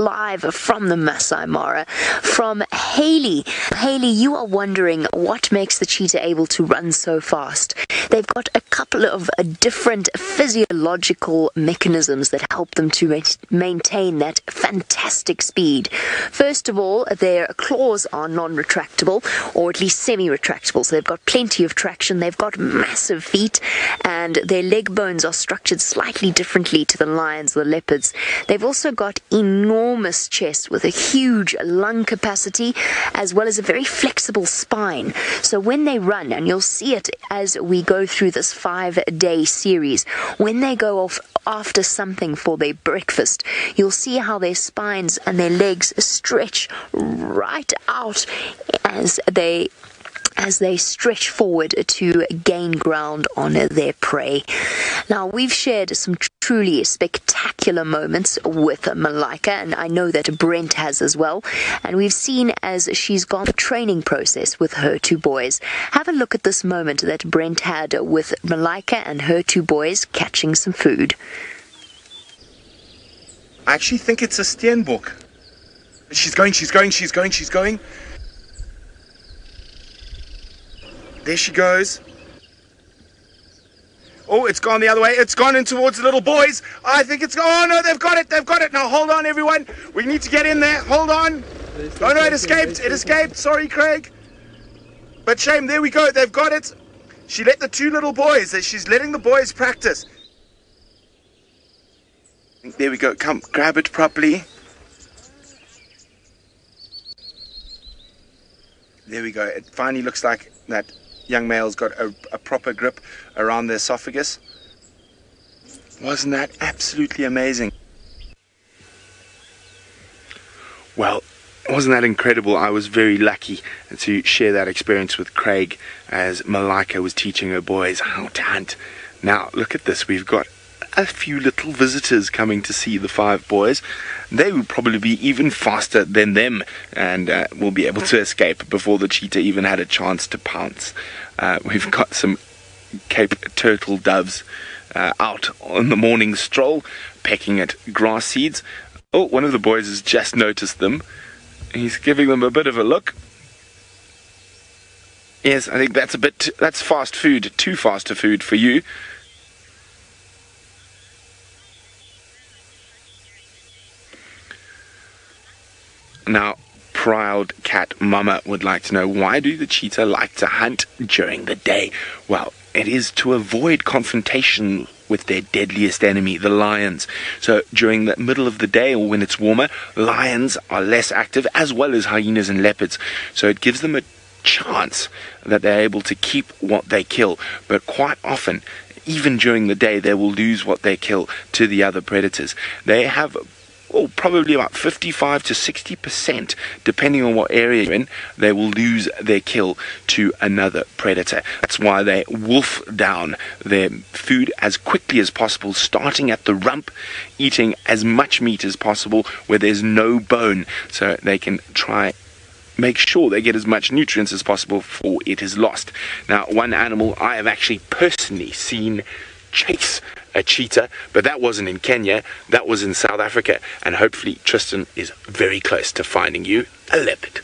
live from the Masai Mara from Haley. Haley, you are wondering what makes the cheetah able to run so fast. They've got a couple of different physiological mechanisms that help them to maintain that fantastic speed. First of all, their claws are non-retractable, or at least semi-retractable, so they've got plenty of traction. They've got massive feet, and their leg bones are structured slightly differently to the lions or the leopards. They've also got enormous chests with a huge lung capacity, as well as a very flexible spine. So when they run, and you'll see it as we go through this 5-day series, when they go off after something for their breakfast, you'll see how their spines and their legs stretch right out as they stretch forward to gain ground on their prey. Now, we've shared some truly spectacular moments with Malika, and I know that Brent has as well, and we've seen as she's gone the training process with her two boys. Have a look at this moment that Brent had with Malika and her two boys catching some food. I actually think it's a steenbok. She's going. There she goes. Oh, it's gone the other way. It's gone in towards the little boys. I think it's... Oh, no, they've got it. Now, hold on, everyone. We need to get in there. Hold on. Oh, no, it escaped. Sorry, Craig. But shame, there we go. They've got it. She let the two little boys... She's letting the boys practice. There we go. Come, grab it properly. There we go. It finally looks like that young male's got a proper grip around the esophagus. Wasn't that absolutely amazing? Well, wasn't that incredible? I was very lucky to share that experience with Craig as Malika was teaching her boys how to hunt. Now, look at this. We've got a few little visitors coming to see the 5 boys. They will probably be even faster than them, and will be able to escape before the cheetah even had a chance to pounce. We've got some Cape turtle doves out on the morning stroll, pecking at grass seeds. Oh, one of the boys has just noticed them. He's giving them a bit of a look. Yes, I think that's fast food, too fast a food for you. Now, proud cat mama would like to know, why do the cheetah like to hunt during the day? Well, it is to avoid confrontation with their deadliest enemy, the lions. So during the middle of the day, or when it's warmer, lions are less active, as well as hyenas and leopards. So it gives them a chance that they're able to keep what they kill. But quite often, even during the day, they will lose what they kill to the other predators. They have probably about 55 to 60%, depending on what area you're in, they will lose their kill to another predator. That's why they wolf down their food as quickly as possible, starting at the rump, eating as much meat as possible where there's no bone, so they can try make sure they get as much nutrients as possible before it is lost. Now, one animal I have actually personally seen chase a cheetah, but that wasn't in Kenya, that was in South Africa, and hopefully Tristan is very close to finding you a leopard.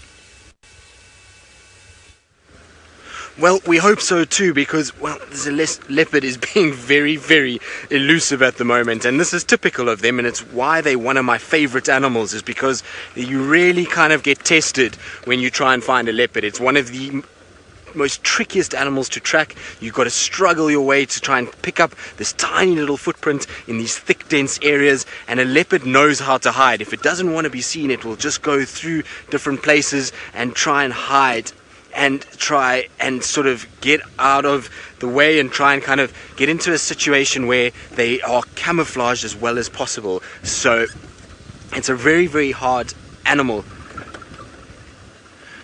Well, we hope so too, because, well, the leopard is being very, very elusive at the moment, and this is typical of them, and it's why they're one of my favorite animals, is because you really kind of get tested when you try and find a leopard. It's one of the most trickiest animals to track. You've got to struggle your way to try and pick up this tiny little footprint in these thick, dense areas, and a leopard knows how to hide. If it doesn't want to be seen, it will just go through different places and try and hide, and try and sort of get out of the way, and try and kind of get into a situation where they are camouflaged as well as possible. So it's a very, very hard animal.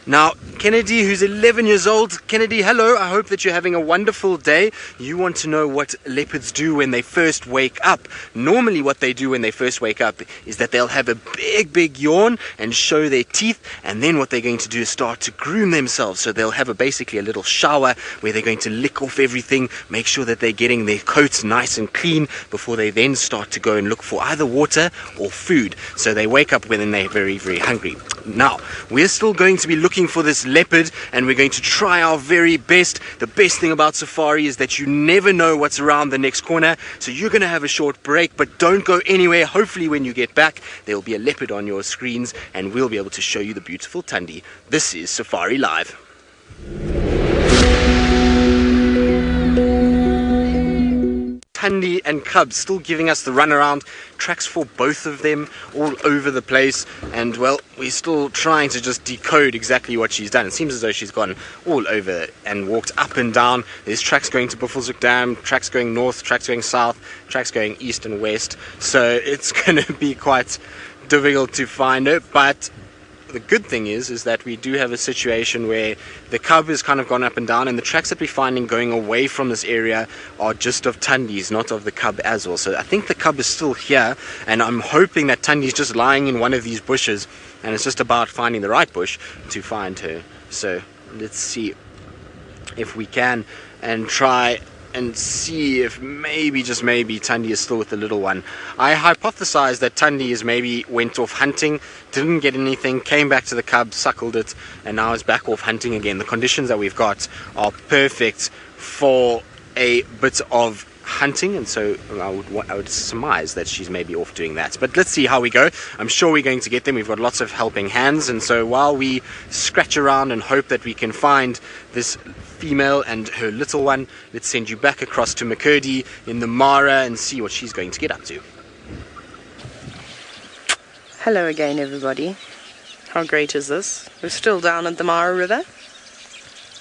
Now, Kennedy, who's 11 years old. Kennedy, hello. I hope that you're having a wonderful day. You want to know what leopards do when they first wake up. Normally what they do when they first wake up is that they'll have a big yawn and show their teeth, and then what they're going to do is start to groom themselves. So they'll have basically a little shower where they're going to lick off everything, make sure that they're getting their coats nice and clean before they then start to go and look for either water or food. So they wake up when they're very hungry. Now, we're still going to be looking for this leopard, and we're going to try our very best. The best thing about safari is that you never know what's around the next corner, so you're going to have a short break, but don't go anywhere. Hopefully when you get back, there will be a leopard on your screens, and we'll be able to show you the beautiful Tundi. This is Safari Live. Tundi and cubs still giving us the runaround. Tracks for both of them all over the place, and well, we're still trying to just decode exactly what she's done. It seems as though she's gone all over and walked up and down. There's tracks going to Buffelshoek Dam, tracks going north, tracks going south, tracks going east and west, so it's going to be quite difficult to find her. But the good thing is that we do have a situation where the cub has kind of gone up and down, and the tracks that we're finding going away from this area are just of Tundis, not of the cub as well. So I think the cub is still here, and I'm hoping that Tundi's just lying in one of these bushes, and it's just about finding the right bush to find her. So let's see if we can and try and see if maybe, just maybe, Tundi is still with the little one. I hypothesize that Tundi is maybe went off hunting, didn't get anything, came back to the cub, suckled it, and now is back off hunting again. The conditions that we've got are perfect for a bit of hunting, and so I would surmise that she's maybe off doing that. But let's see how we go. I'm sure we're going to get them. We've got lots of helping hands, and so while we scratch around and hope that we can find this female and her little one, let's send you back across to McCurdy in the Mara and see what she's going to get up to. Hello again, everybody. How great is this? We're still down at the Mara River.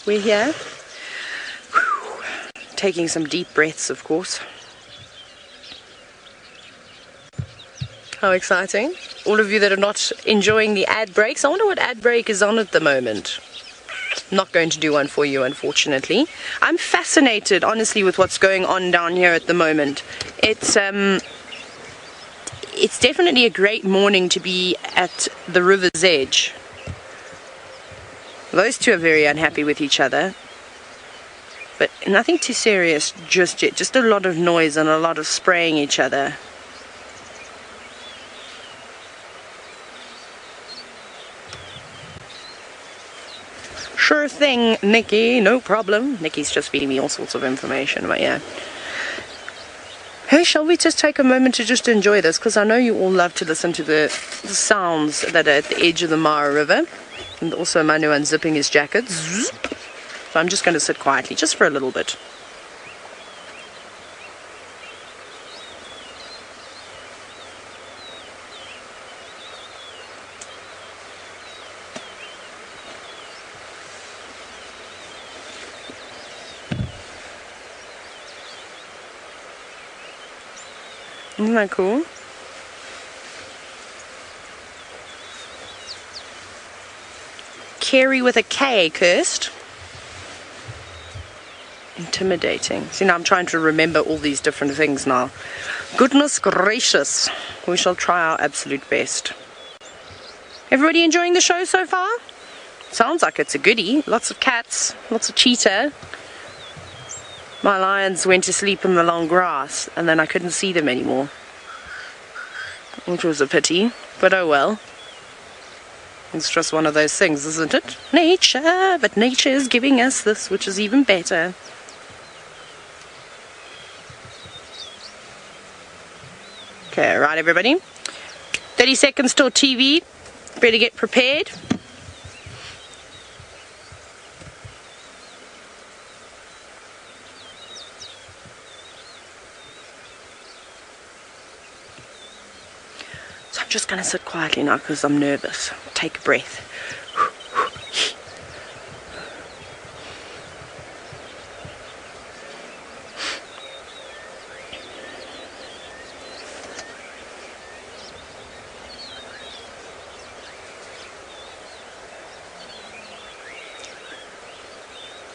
We're here. Whew. Taking some deep breaths, of course. How exciting. All of you that are not enjoying the ad breaks, I wonder what ad break is on at the moment. Not going to do one for you, unfortunately. I'm fascinated, honestly, with what's going on down here at the moment. It's definitely a great morning to be at the river's edge. Those two are very unhappy with each other, but nothing too serious just yet. Just a lot of noise and a lot of spraying each other. Sure thing, Nikki, no problem. Nikki's just feeding me all sorts of information, but yeah. Hey, shall we just take a moment to just enjoy this? Because I know you all love to listen to the sounds that are at the edge of the Mara River. And also Manu unzipping his jacket. So I'm just going to sit quietly, just for a little bit. Isn't that cool? Carrie with a K, cursed. Intimidating. See, now I'm trying to remember all these different things now. Goodness gracious. We shall try our absolute best. Everybody enjoying the show so far? Sounds like it's a goodie. Lots of cats, lots of cheetah. My lions went to sleep in the long grass, and then I couldn't see them anymore, which was a pity, but oh well. It's just one of those things, isn't it? Nature, but nature is giving us this, which is even better. Okay, right everybody. 30 seconds till TV. Better get prepared. I'm just going to sit quietly now because I'm nervous. Take a breath.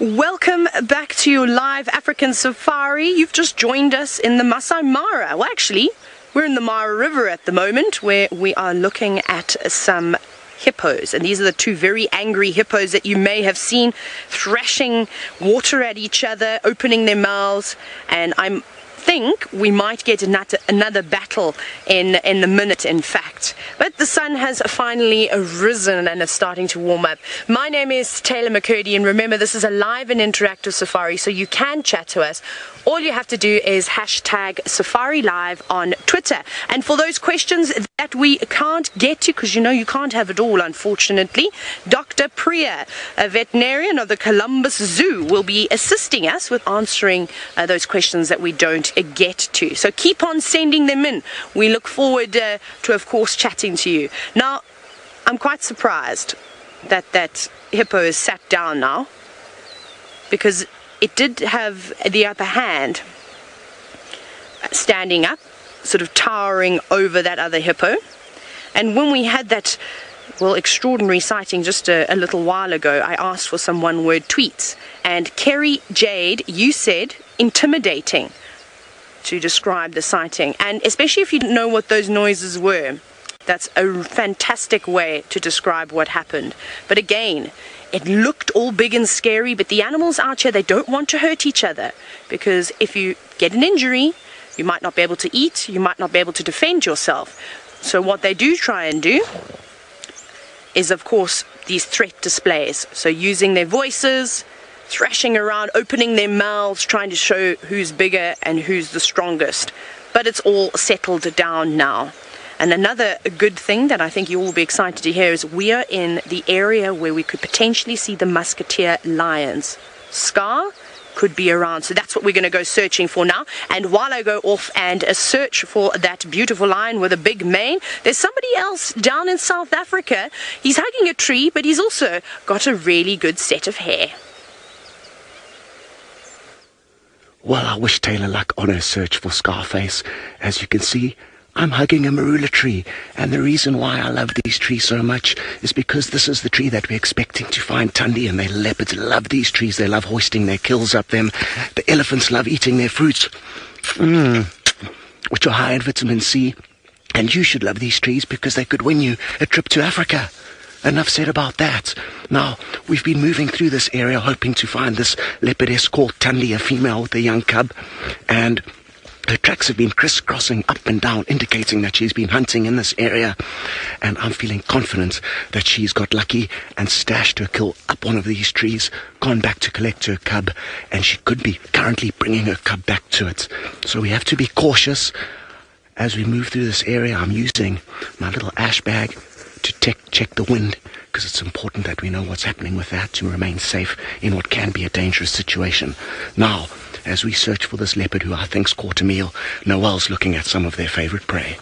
Welcome back to your live African safari. You've just joined us in the Masai Mara. Well, actually, we're in the Mara River at the moment, where we are looking at some hippos. And these are the two very angry hippos that you may have seen thrashing water at each other, opening their mouths. And I think we might get another battle in the minute, in fact. But the sun has finally risen and is starting to warm up. My name is Taylor McCurdy, and remember, this is a live and interactive safari, so you can chat to us. All you have to do is hashtag Safari Live on Twitter. And for those questions that we can't get to, because you can't have it all, unfortunately, Dr. Priya, a veterinarian of the Columbus Zoo, will be assisting us with answering those questions that we don't get to. So keep on sending them in. We look forward to, of course, chatting to you. Now, I'm quite surprised that hippo is sat down now, because it did have the upper hand, standing up, sort of towering over that other hippo. And when we had that, well, extraordinary sighting just a little while ago, I asked for some one-word tweets. And Kerry Jade, you said intimidating to describe the sighting. And especially if you didn't know what those noises were, that's a fantastic way to describe what happened. But again, it looked all big and scary, but the animals out here, they don't want to hurt each other, because if you get an injury, you might not be able to eat, you might not be able to defend yourself. So what they do try and do is, of course, these threat displays. So using their voices, thrashing around, opening their mouths, trying to show who's bigger and who's the strongest. But it's all settled down now. And another good thing that I think you will be excited to hear is we are in the area where we could potentially see the Musketeer lions. Scar could be around, so that's what we're going to go searching for now. And while I go off and search for that beautiful lion with a big mane, there's somebody else down in South Africa. He's hugging a tree, but he's also got a really good set of hair. Well, I wish Taylor luck on her search for Scarface. As you can see, I'm hugging a marula tree, and the reason why I love these trees so much is because this is the tree that we're expecting to find Tundi, and the leopards love these trees. They love hoisting their kills up them. The elephants love eating their fruits, which are high in vitamin C. And you should love these trees because they could win you a trip to Africa. Enough said about that. Now, we've been moving through this area hoping to find this leopardess called Tundi, a female with a young cub, and her tracks have been crisscrossing up and down, indicating that she's been hunting in this area. And I'm feeling confident that she's got lucky and stashed her kill up one of these trees, gone back to collect her cub, and she could be currently bringing her cub back to it. So we have to be cautious as we move through this area. I'm using my little ash bag to check the wind, because it's important that we know what's happening with that to remain safe in what can be a dangerous situation. Now, as we search for this leopard who I think's caught a meal, Noel's looking at some of their favorite prey.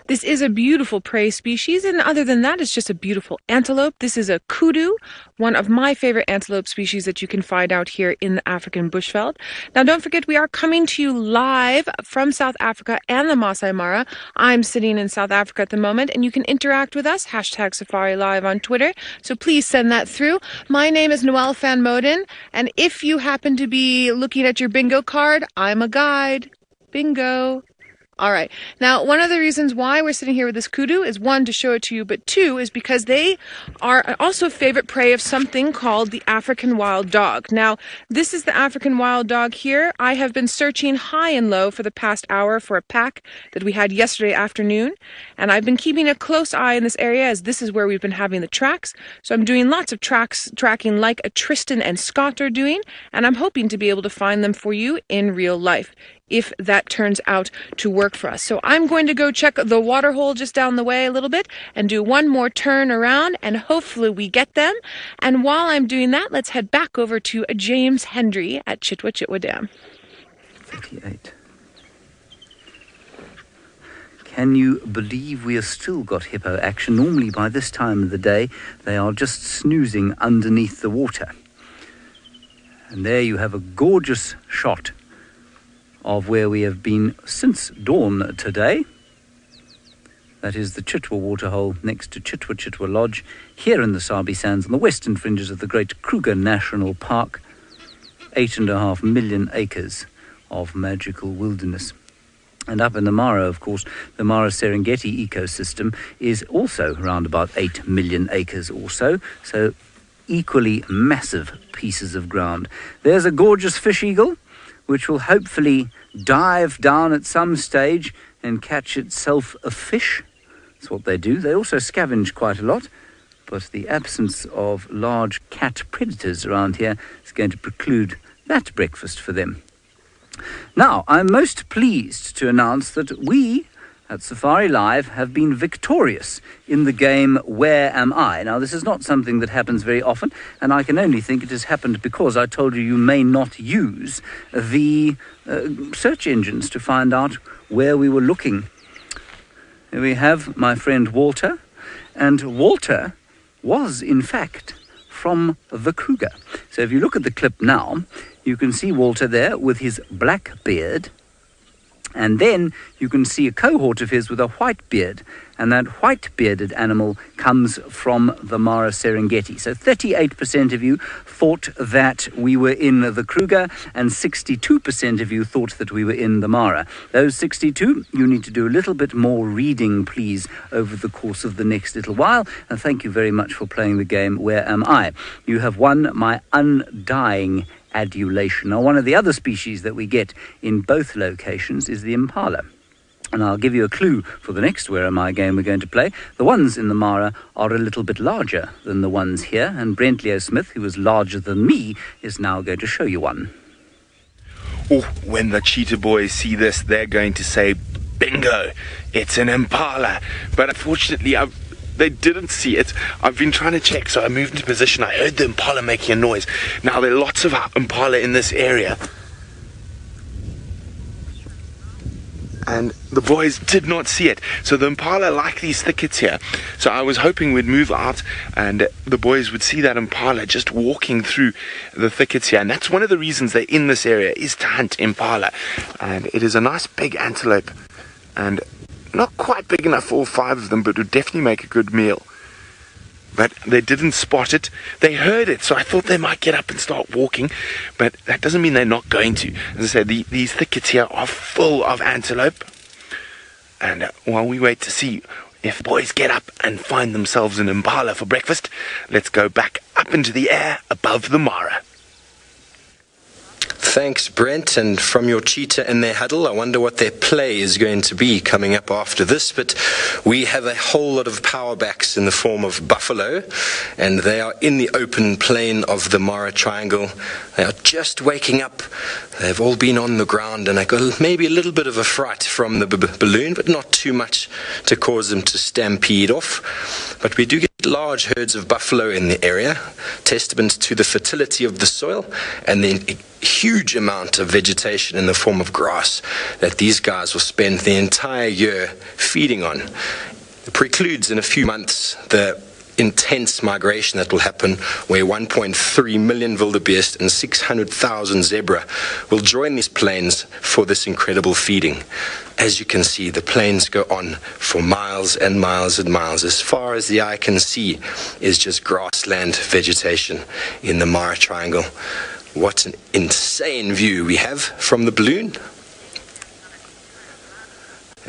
This is a beautiful prey species, and other than that, it's just a beautiful antelope. This is a kudu, one of my favorite antelope species that you can find out here in the African bushveld. Now, don't forget, we are coming to you live from South Africa and the Masai Mara. I'm sitting in South Africa at the moment, and you can interact with us, hashtag Safari Live on Twitter, so please send that through. My name is Noelle Van Moden, and if you happen to be looking at your bingo card, I'm a guide. Bingo. All right. Now, one of the reasons why we're sitting here with this kudu is, one, to show it to you, but two, is because they are also favorite prey of something called the African wild dog. Now, this is the African wild dog here. I have been searching high and low for the past hour for a pack that we had yesterday afternoon, and I've been keeping a close eye in this area, as this is where we've been having the tracks. So I'm doing lots of tracking like a Tristan and Scott are doing, and I'm hoping to be able to find them for you in real life, if that turns out to work for us. So I'm going to go check the water hole just down the way a little bit and do one more turn around, and hopefully we get them. And while I'm doing that, let's head back over to James Hendry at Chitwa Dam. 38. Can you believe we have still got hippo action? Normally by this time of the day, they are just snoozing underneath the water. And there you have a gorgeous shot of where we have been since dawn today. That is the Chitwa waterhole next to Chitwa Lodge, here in the Sabi Sands on the western fringes of the great Kruger National Park. 8.5 million acres of magical wilderness. And up in the Mara, of course, the Mara Serengeti ecosystem is also around about 8 million acres or so equally massive pieces of ground. There's a gorgeous fish eagle, which will hopefully dive down at some stage and catch itself a fish. That's what they do. They also scavenge quite a lot, but the absence of large cat predators around here is going to preclude that breakfast for them. Now, I'm most pleased to announce that we at Safari Live have been victorious in the game Where Am I? Now, this is not something that happens very often, and I can only think it has happened because I told you may not use the search engines to find out where we were looking. Here we have my friend Walter, and Walter was, in fact, from the Kruger. So if you look at the clip now, you can see Walter there with his black beard, and then you can see a cohort of his with a white beard, and that white-bearded animal comes from the Mara Serengeti. So 38% of you thought that we were in the Kruger, and 62% of you thought that we were in the Mara. Those 62, you need to do a little bit more reading, please, over the course of the next little while, and thank you very much for playing the game Where Am I? You have won my undying adulation. Now, one of the other species that we get in both locations is the impala. And I'll give you a clue for the next Where Am I game we're going to play. The ones in the Mara are a little bit larger than the ones here, and Brent Leo Smith, who is larger than me, is now going to show you one. Oh, when the cheetah boys see this, they're going to say, bingo, it's an impala. But unfortunately, they didn't see it. I've been trying to check, so I moved into position. I heard the impala making a noise. Now, there are lots of impala in this area, and the boys did not see it. So the impala like these thickets here. So I was hoping we'd move out and the boys would see that impala just walking through the thickets here. And that's one of the reasons they're in this area, is to hunt impala. And it is a nice big antelope, and not quite big enough for all 5 of them, but would definitely make a good meal. But they didn't spot it. They heard it, so I thought they might get up and start walking, but that doesn't mean they're not going to. As I said, these thickets here are full of antelope, and while we wait to see if boys get up and find themselves an impala for breakfast, let's go back up into the air above the Mara. Thanks, Brent. And from your cheetah in their huddle, I wonder what their play is going to be coming up after this. But we have a whole lot of power backs in the form of buffalo, and they are in the open plain of the Mara Triangle. They are just waking up. They've all been on the ground, and they got maybe a little bit of a fright from the balloon, but not too much to cause them to stampede off. But we do get large herds of buffalo in the area, testament to the fertility of the soil and the huge amount of vegetation in the form of grass that these guys will spend the entire year feeding on. It precludes in a few months the intense migration that will happen, where 1.3 million wildebeest and 600,000 zebra will join these plains for this incredible feeding. As you can see, the plains go on for miles and miles and miles. As far as the eye can see is just grassland vegetation in the Mara Triangle. What an insane view we have from the balloon.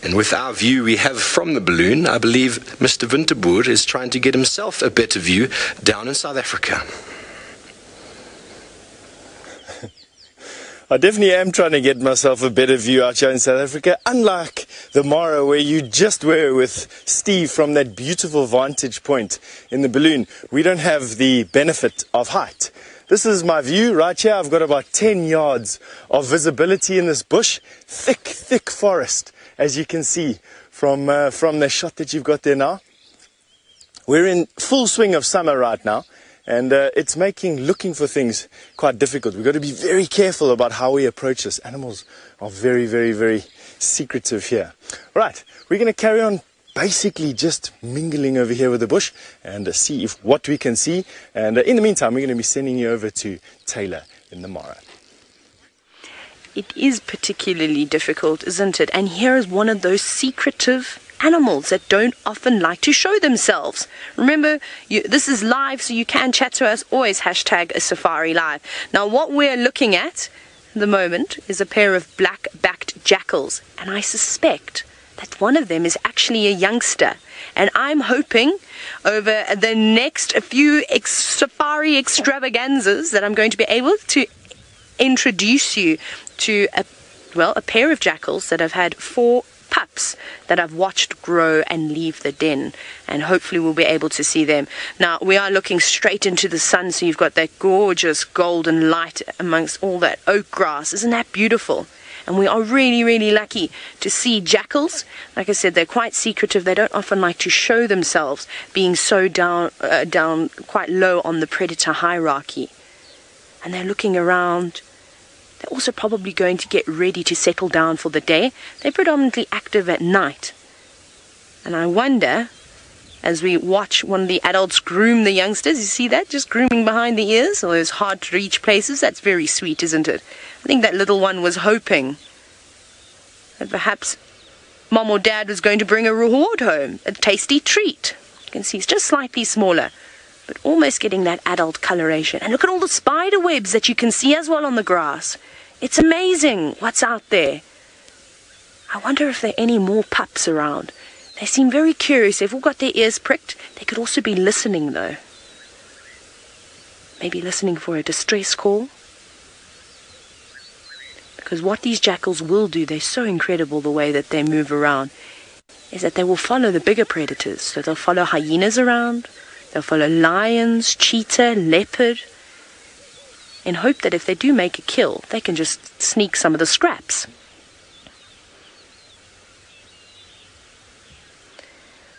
And with our view we have from the balloon, I believe Mr. Winterboer is trying to get himself a better view down in South Africa. I definitely am trying to get myself a better view out here in South Africa, unlike the Mara where you just were with Steve from that beautiful vantage point in the balloon. We don't have the benefit of height. This is my view right here. I've got about 10 yards of visibility in this bush, thick forest, as you can see from the shot that you've got there now. We're in full swing of summer right now, and it's making looking for things quite difficult. We've got to be very careful about how we approach this. Animals are very secretive here. Right, we're going to carry on basically just mingling over here with the bush and see what we can see. And in the meantime, we're going to be sending you over to Taylor in the Mara. It is particularly difficult, isn't it? And here is one of those secretive animals that don't often like to show themselves. Remember, this is live, so you can chat to us. Always hashtag a safari live. Now, what we're looking at the moment is a pair of black-backed jackals, and I suspect that one of them is actually a youngster. And I'm hoping over the next few safari extravaganzas that I'm going to be able to introduce you to a pair of jackals that have had 4 pups that I've watched grow and leave the den, and hopefully we'll be able to see them. Now, we are looking straight into the sun, so you've got that gorgeous golden light amongst all that oak grass. Isn't that beautiful? And we are really, really lucky to see jackals. Like I said, they're quite secretive. They don't often like to show themselves, being so down quite low on the predator hierarchy. And they're looking around. They're also probably going to get ready to settle down for the day. They're predominantly active at night. And I wonder, as we watch one of the adults groom the youngsters, you see that? Just grooming behind the ears, all those hard-to-reach places. That's very sweet, isn't it? I think that little one was hoping that perhaps Mom or Dad was going to bring a reward home, a tasty treat. You can see it's just slightly smaller, but almost getting that adult coloration. And look at all the spider webs that you can see as well on the grass. It's amazing what's out there. I wonder if there are any more pups around. They seem very curious. They've all got their ears pricked. They could also be listening, though. Maybe listening for a distress call. Because what these jackals will do, they're so incredible the way that they move around, is that they will follow the bigger predators. So they'll follow hyenas around. They'll follow lions, cheetah, leopard, in hope that if they do make a kill, they can just sneak some of the scraps.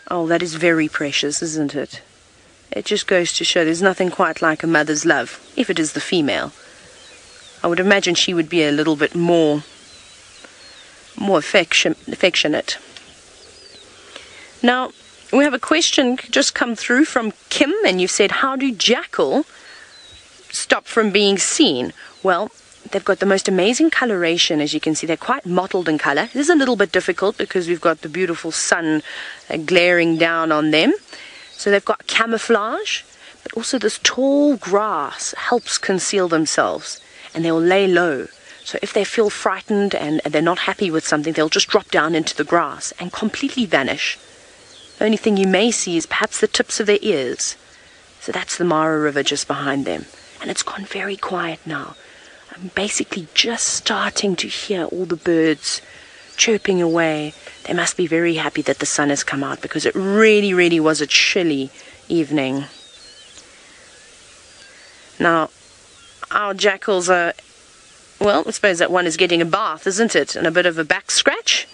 Oh, that is very precious, isn't it? It just goes to show there's nothing quite like a mother's love, if it is the female. I would imagine she would be a little bit more affectionate. Now, we have a question just come through from Kim, and you've said, how do jackal stop from being seen? Well, they've got the most amazing coloration, as you can see. They're quite mottled in color. This is a little bit difficult because we've got the beautiful sun glaring down on them. So they've got camouflage, but also this tall grass helps conceal themselves, and they'll lay low. So if they feel frightened and they're not happy with something, they'll just drop down into the grass and completely vanish. The only thing you may see is perhaps the tips of their ears. So that's the Mara River just behind them. And it's gone very quiet now. I'm basically just starting to hear all the birds chirping away. They must be very happy that the sun has come out, because it really, really was a chilly evening. Now, our jackals are, well, I suppose that one is getting a bath, isn't it? And a bit of a back scratch.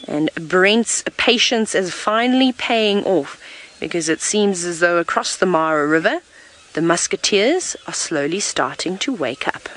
And Brent's patience is finally paying off, because it seems as though across the Mara River, the Musketeers are slowly starting to wake up.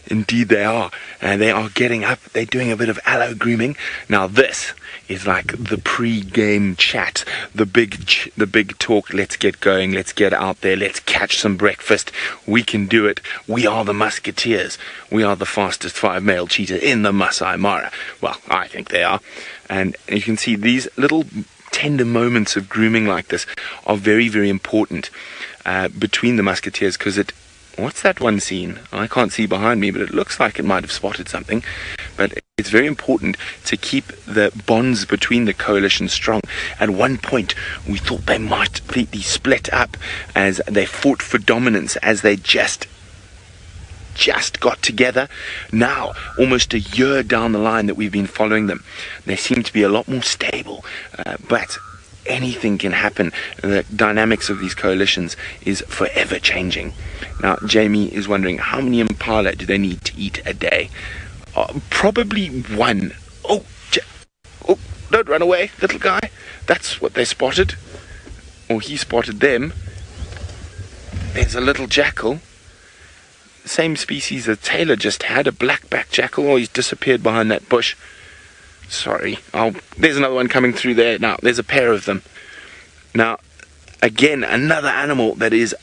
Indeed they are, and they are getting up. They're doing a bit of aloe grooming. Now this is like the pre-game chat, the big talk. Let's get going, let's get out there, let's catch some breakfast. We can do it. We are the Musketeers. We are the fastest 5 male cheetah in the Masai Mara. Well, I think they are. And you can see these little tender moments of grooming like this are very, very important between the Musketeers, because what's that one scene? I can't see behind me, but it looks like it might have spotted something. But it's very important to keep the bonds between the coalition strong. At one point, we thought they might completely split up as they fought for dominance, as they just got together. Now, almost a year down the line that we've been following them, they seem to be a lot more stable. But anything can happen. The dynamics of these coalitions is forever changing. Now, Jamie is wondering, how many impala do they need to eat a day? Probably 1. Oh, don't run away, little guy. That's what they spotted. Or he spotted them. There's a little jackal. Same species as Taylor just had, a black-backed jackal. Oh, he's disappeared behind that bush. Sorry. There's another one coming through there. Now, there's a pair of them. Now, again, another animal that is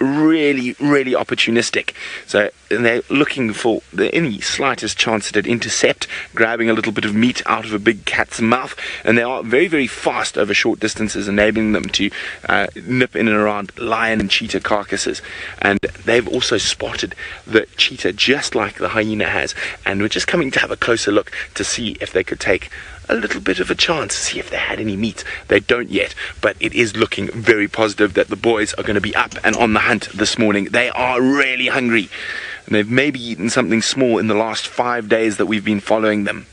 really, really opportunistic. So they're looking for any slightest chance at an intercept, grabbing a little bit of meat out of a big cat's mouth, and they are very, very fast over short distances, enabling them to nip in and around lion and cheetah carcasses. And they've also spotted the cheetah just like the hyena has, and we're just coming to have a closer look to see if they could take a little bit of a chance, see if they had any meat. They don't yet, but it is looking very positive that the boys are going to be up and on the hunt this morning. They are really hungry, and they've maybe eaten something small in the last 5 days that we've been following them.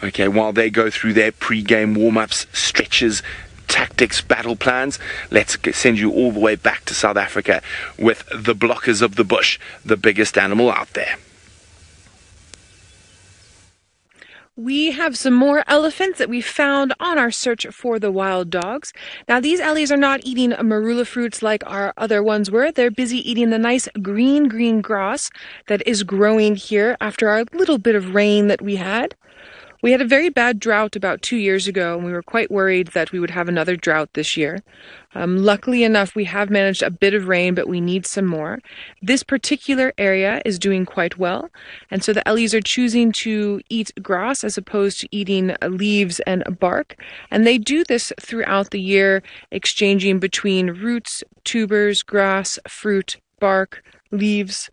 Okay, while they go through their pre-game warm-ups, stretches, tactics, battle plans, let's send you all the way back to South Africa with the blockers of the bush, the biggest animal out there. We have some more elephants that we found on our search for the wild dogs. Now, these ellies are not eating marula fruits like our other ones were. They're busy eating the nice green grass that is growing here after our little bit of rain that we had. We had a very bad drought about 2 years ago, and we were quite worried that we would have another drought this year. Luckily enough, we have managed a bit of rain, but we need some more. This particular area is doing quite well, and so the ellies are choosing to eat grass as opposed to eating leaves and bark. And they do this throughout the year, exchanging between roots, tubers, grass, fruit, bark, leaves.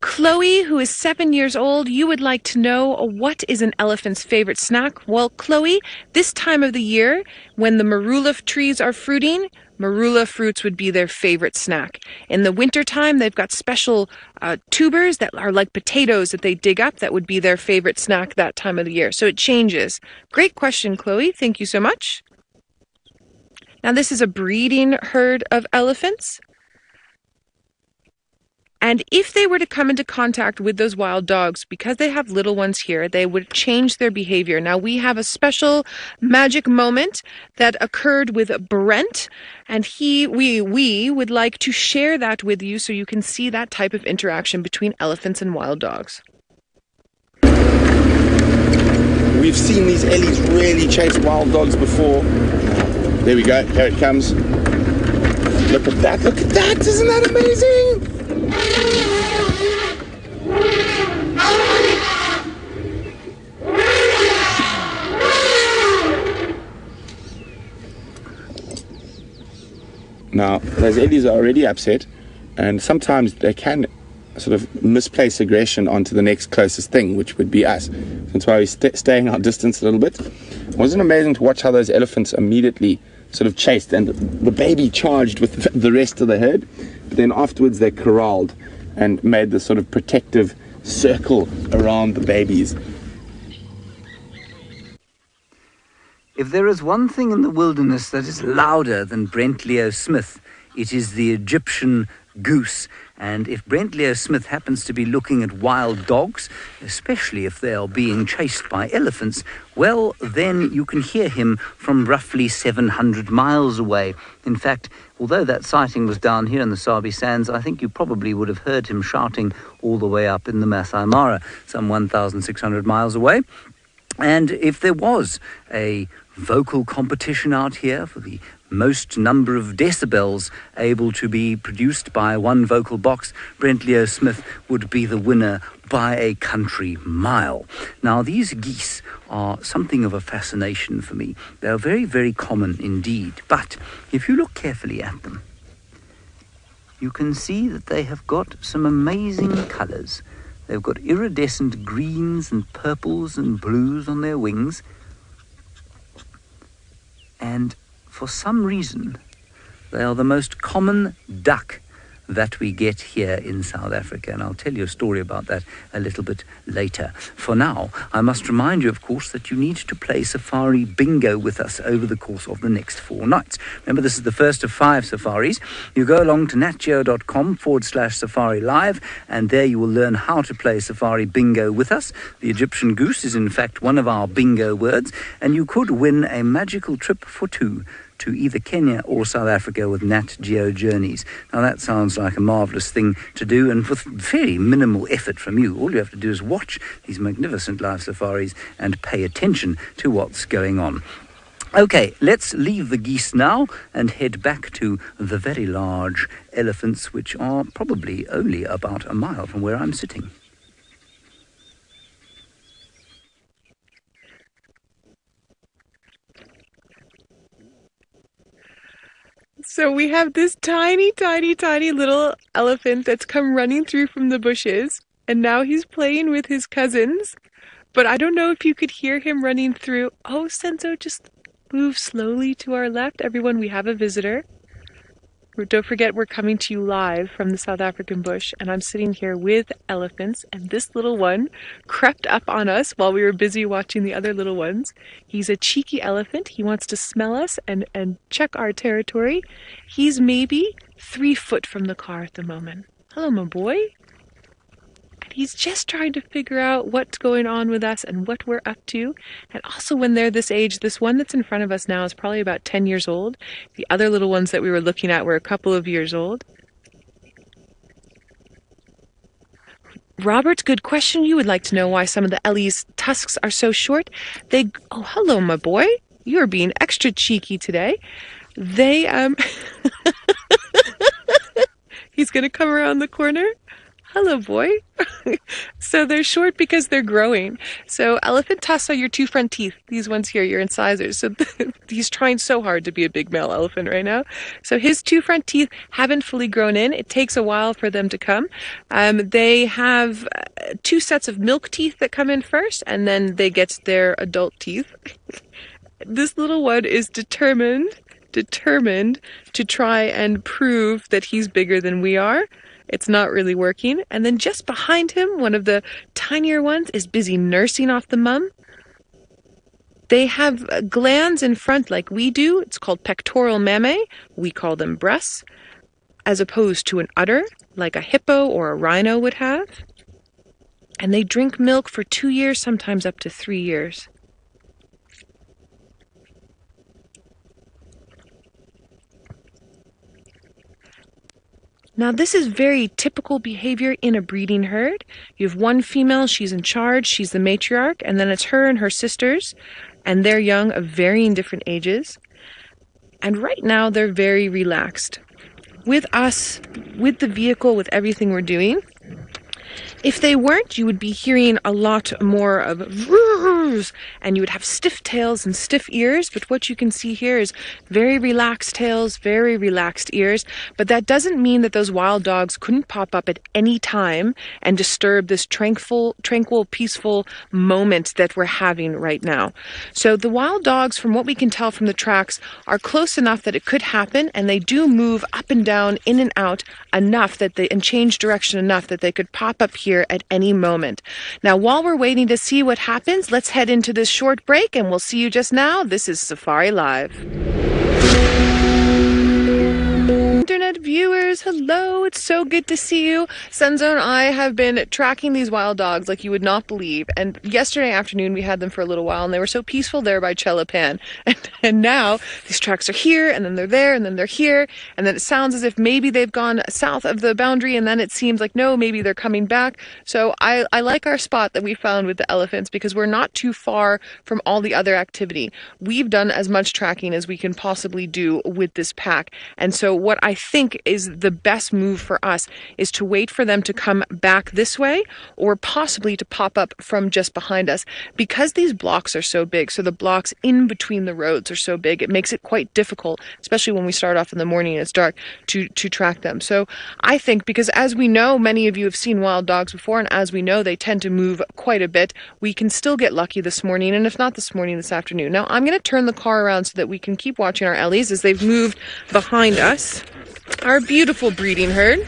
Chloe, who is 7 years old, you would like to know what is an elephant's favorite snack? Well, Chloe, this time of the year, when the marula trees are fruiting, marula fruits would be their favorite snack. In the wintertime, they've got special tubers that are like potatoes that they dig up that would be their favorite snack that time of the year. So it changes. Great question, Chloe. Thank you so much. Now, this is a breeding herd of elephants. And if they were to come into contact with those wild dogs, because they have little ones here, they would change their behavior. Now, we have a special magic moment that occurred with Brent, and we would like to share that with you so you can see that type of interaction between elephants and wild dogs. We've seen these ellies really chase wild dogs before. There we go, here it comes. Look at that, isn't that amazing? Now, those ellies are already upset, and sometimes they can sort of misplace aggression onto the next closest thing, which would be us. That's why we're staying our distance a little bit. Wasn't it amazing to watch how those elephants immediately sort of chased, and the baby charged with the rest of the herd, but then afterwards they corralled and made this sort of protective circle around the babies. If there is one thing in the wilderness that is louder than Brent Leo Smith, it is the Egyptian goose. And if Brent Leo Smith happens to be looking at wild dogs, especially if they are being chased by elephants, well, then you can hear him from roughly 700 miles away. In fact, although that sighting was down here in the Sabi Sands, I think you probably would have heard him shouting all the way up in the Masai Mara, some 1,600 miles away. And if there was a vocal competition out here for the most number of decibels able to be produced by one vocal box, Brent Leo Smith would be the winner by a country mile. Now, these geese are something of a fascination for me. They are very, very common indeed. But if you look carefully at them, you can see that they have got some amazing colours. They've got iridescent greens and purples and blues on their wings. And for some reason, they are the most common duck that we get here in South Africa. And I'll tell you a story about that a little bit later. For now, I must remind you, of course, that you need to play Safari Bingo with us over the course of the next 4 nights. Remember, this is the first of 5 safaris. You go along to natgeo.com/Safari Live, and there you will learn how to play Safari Bingo with us. The Egyptian goose is, in fact, one of our bingo words, and you could win a magical trip for 2 to either Kenya or South Africa with Nat Geo journeys. Now that sounds like a marvellous thing to do, and with very minimal effort from you. All you have to do is watch these magnificent live safaris and pay attention to what's going on. Okay, let's leave the geese now and head back to the very large elephants, which are probably only about a mile from where I'm sitting. So we have this tiny, tiny, tiny little elephant that's come running through from the bushes, and now he's playing with his cousins. But I don't know if you could hear him running through. Oh, Senzo, just move slowly to our left. Everyone, we have a visitor. Don't forget, we're coming to you live from the South African bush, and I'm sitting here with elephants, and this little one crept up on us while we were busy watching the other little ones. He's a cheeky elephant. He wants to smell us and check our territory. He's maybe 3 foot from the car at the moment. Hello, my boy. He's just trying to figure out what's going on with us and what we're up to. And also when they're this age, this one that's in front of us now is probably about 10 years old. The other little ones that we were looking at were a couple of years old. Robert, good question. You would like to know why some of the Ellie's tusks are so short. Oh, hello, my boy. You're being extra cheeky today. He's going to come around the corner. Hello, boy. So they're short because they're growing. So elephant tusks are your 2 front teeth. These ones here, your incisors. So he's trying so hard to be a big male elephant right now. So his 2 front teeth haven't fully grown in. It takes a while for them to come. They have 2 sets of milk teeth that come in first, and then they get their adult teeth. This little one is determined to try and prove that he's bigger than we are. It's not really working. And then just behind him, one of the tinier ones is busy nursing off the mum. They have glands in front like we do. It's called pectoral mammae. We call them breasts, as opposed to an udder like a hippo or a rhino would have. And they drink milk for 2 years, sometimes up to 3 years. Now, this is very typical behavior in a breeding herd. You have one female, she's in charge, she's the matriarch, and then it's her and her sisters, and they're young of varying different ages. And right now, they're very relaxed. With us, with the vehicle, with everything we're doing. If they weren't, you would be hearing a lot more of roars, and you would have stiff tails and stiff ears. But what you can see here is very relaxed tails, very relaxed ears. But that doesn't mean that those wild dogs couldn't pop up at any time and disturb this tranquil, peaceful moment that we're having right now. So the wild dogs, from what we can tell from the tracks, are close enough that it could happen, and they do move up and down, in and out enough that and change direction enough that they could pop up here at any moment. Now, while we're waiting to see what happens, let's head into this short break, and we'll see you just now. This is Safari Live. Internet viewers, hello, it's so good to see you. Senzo and I have been tracking these wild dogs like you would not believe, and yesterday afternoon we had them for a little while, and they were so peaceful there by Chelapan, and now these tracks are here, and then they're there, and then they're here, and then it sounds as if maybe they've gone south of the boundary, and then it seems like no, maybe they're coming back. So I like our spot that we found with the elephants, because we're not too far from all the other activity. We've done as much tracking as we can possibly do with this pack, and so what I think is the best move for us is to wait for them to come back this way, or possibly to pop up from just behind us. Because these blocks are so big, so the blocks in between the roads are so big, it makes it quite difficult, especially when we start off in the morning and it's dark, to track them. So I think, because as we know, many of you have seen wild dogs before, and as we know, they tend to move quite a bit, we can still get lucky this morning, and if not this morning, this afternoon. Now, I'm going to turn the car around so that we can keep watching our Ellies as they've moved behind us. Our beautiful breeding herd.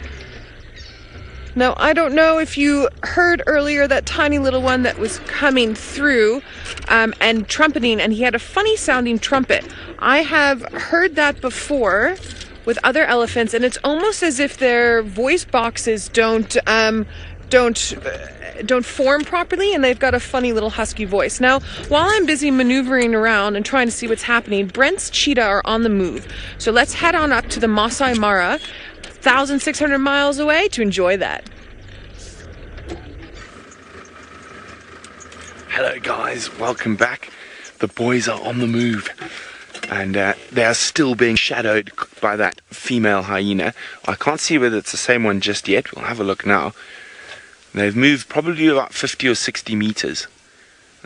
Now, I don't know if you heard earlier that tiny little one that was coming through and trumpeting, and he had a funny sounding trumpet. I have heard that before with other elephants, and it's almost as if their voice boxes don't don't form properly, and they've got a funny little husky voice. Now, while I'm busy maneuvering around and trying to see what's happening, Brent's cheetah are on the move. So let's head on up to the Masai Mara, 1,600 miles away, to enjoy that. Hello guys, welcome back. The boys are on the move, and they are still being shadowed by that female hyena. I can't see whether it's the same one just yet. We'll have a look now. They've moved probably about 50 or 60 meters,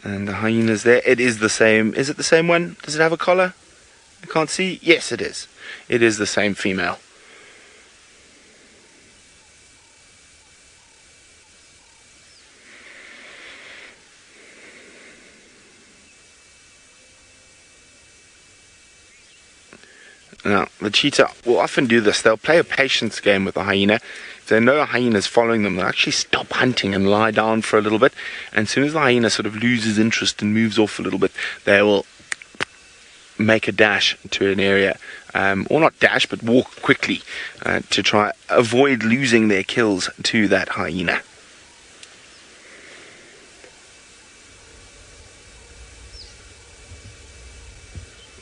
and the hyena's there. It is the same. Is it the same one? Does it have a collar? I can't see. Yes, it is. It is the same female. Now, the cheetah will often do this. They'll play a patience game with the hyena. If they know a hyena is following them, they'll actually stop hunting and lie down for a little bit. And as soon as the hyena sort of loses interest and moves off a little bit, they will make a dash to an area, or not dash, but walk quickly to try avoid losing their kills to that hyena.